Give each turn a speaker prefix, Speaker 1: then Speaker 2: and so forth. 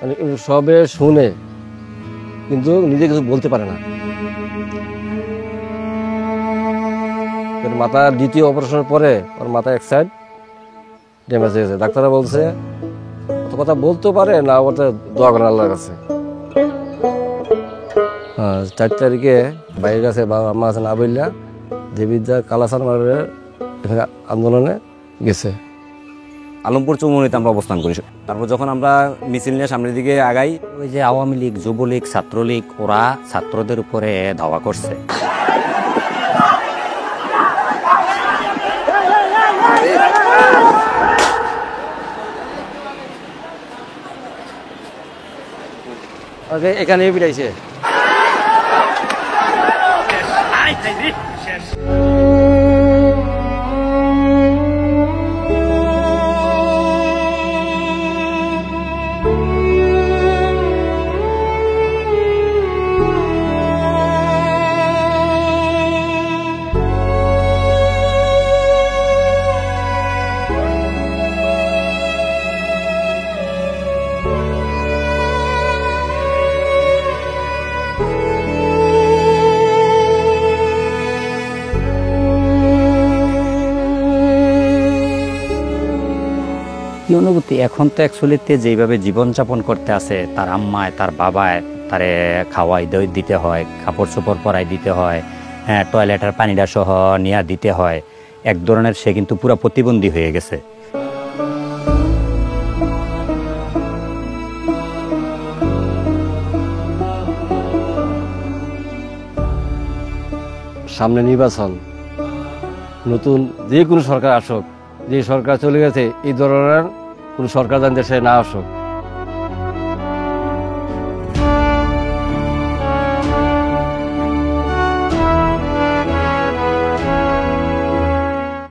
Speaker 1: মানে সবে শুনে কিন্তু নিজে কিছু বলতে পারে না। মাথার দ্বিতীয় অপারেশনের পরে ওর মাথা এক সাইড ড্যামেজ হয়ে গেছে। ডাক্তাররা বলছে অত কথা বলতে পারে না, ওটা দোয়া করেন আল্লাহর কাছে। 4 তারিখে বাইরের কাছে বাবা আম্মা আছে না বললা দেবিদ্যা কালাসান মারের আন্দোলনে গেছে।
Speaker 2: আলমপুর চৌমুহনীতে আমরা অবস্থান করি। তারপর যখন আমরা মিছিল নিয়ে সামনের দিকে আগাই, ওই যে আওয়ামী লীগ, যুবলীগ, ছাত্রলীগ ওরা ছাত্রদের উপরে ধাওয়া করছে।
Speaker 1: এখানে পিটাইছে।
Speaker 2: কি অনুভূতি এখন তো অ্যাকচুয়ালিতে যেভাবে জীবনযাপন করতে আছে, তার আম্মায় তার বাবায় তারে খাওয়াই দিতে হয়, কাপড় চোপড় পরাই দিতে হয়, হ্যাঁ টয়লেটের পানিটা সহ নিয়ে দিতে হয়, এক ধরনের সে কিন্তু পুরো প্রতিবন্ধী হয়ে গেছে।
Speaker 1: সামনে নির্বাচন, নতুন যে কোনো সরকার আসুক, যে সরকার চলে গেছে এই ধরনের কোনো সরকার যেন দেশে না আসুক।